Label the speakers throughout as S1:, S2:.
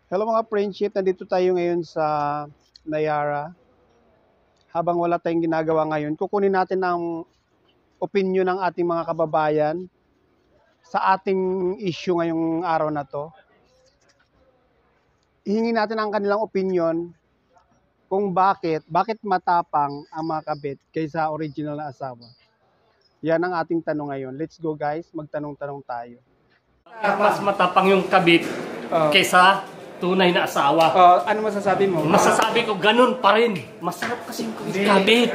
S1: Hello mga friendship, nandito tayo ngayon sa Nayara. Habang wala tayong ginagawa ngayon, kukunin natin ang opinion ng ating mga kababayan sa ating issue ngayong araw na to. Hihingi natin ang kanilang opinion kung bakit matapang ang mga kabit kaysa original na asawa. Yan ang ating tanong ngayon. Let's go guys, magtanong-tanong tayo.
S2: Mas matapang yung kabit kaysa tunay na asawa.
S1: Ano masasabi mo?
S2: Masasabi ko ganun pa rin. Masarap kasing kabit.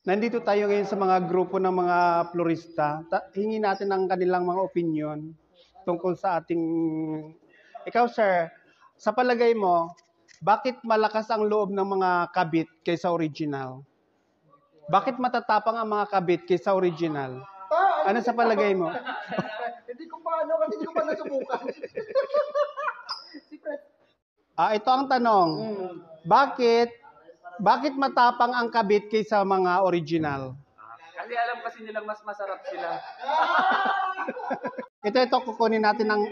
S1: Nandito tayo ngayon sa mga grupo ng mga florista. Hingi natin ang kanilang mga opinion tungkol sa ating... Ikaw sir, sa palagay mo, bakit malakas ang loob ng mga kabit kaysa original? Bakit matatapang ang mga kabit kaysa original? Ano sa palagay mo?
S3: Hindi ko pa kasi hindi ko pa nasubukan.
S1: Ito ang tanong. Bakit matapang ang kabit kaysa mga original?
S3: Kasi alam kasi nilang mas masarap sila.
S1: Ito kukunin natin ng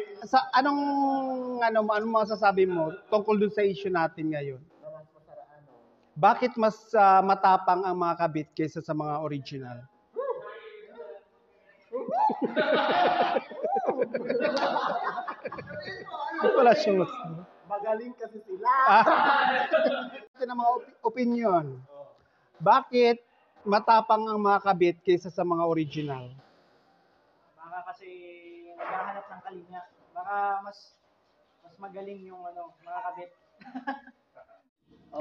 S1: anong masasabi mo tungkol dun sa issue natin ngayon? Bakit mas matapang ang mga kabit kaysa sa mga original? Wala siya.
S3: Magaling kasi sila.
S1: Ito ang mga opinion. Bakit matapang ang mga kabit kaysa sa mga original?
S4: Baka kasi naghahanap ng kalinya. Baka mas magaling yung mga kabit.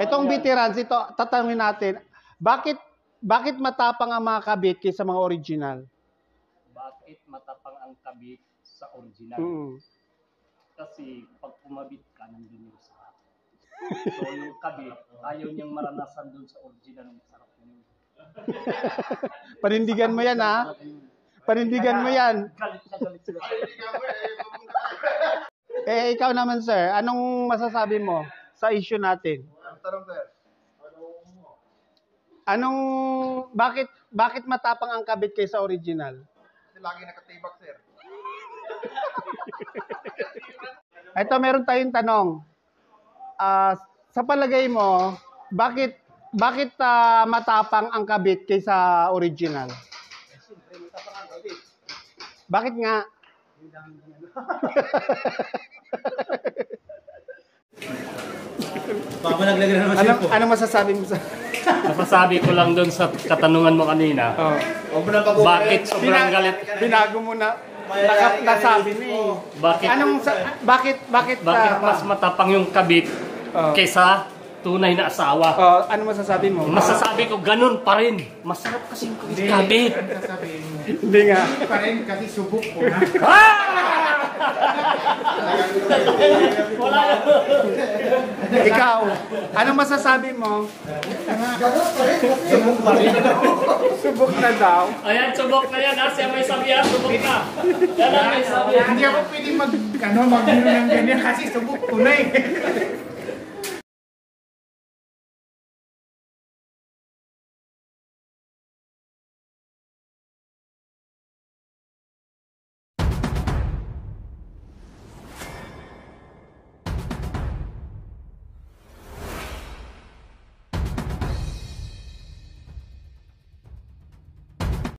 S1: Itong veterans, ito tatanungin natin, bakit matapang ang mga kabit kaysa mga original?
S2: Bakit matapang ang kabit sa original? Kasi pag pumabit ka, nandun yung sarap. So yung kabit, ayaw niyang maranasan dun sa original ng sarap niyo.
S1: Panindigan mo yan, ha? Panindigan mo yan.
S2: Galit sila.
S1: Ikaw naman, sir, anong masasabi mo sa issue natin?
S3: Tanong sir.
S1: Bakit matapang ang kabit kaysa original?
S3: Kasi lagi nakatibak sir.
S1: Ito, meron tayong tanong. Sa palagay mo, bakit matapang ang kabit kaysa original? Bakit nga? Ano masasabi mo sa...
S2: Masasabi ko lang dun sa katanungan mo kanina. Bakit sobrang galit?
S1: Binago mo na. Nasabi ni.
S2: Bakit mas matapang yung kabit kaysa tunay na asawa?
S1: Ano masasabi mo?
S2: Masasabi ko ganun pa rin. Masarap kasing kabit.
S1: Hindi nga.
S3: Pa rin kasi subok ko na.
S1: Ikaw, ano masasabi mo?
S3: Subok pa rin.
S1: Subok na daw.
S2: Ayan, subok na yan. Siya may sabihan, subok na. Yan ang may sabihan.
S3: Hindi ako pwede magbiro ng ganyan kasi subok ko na eh.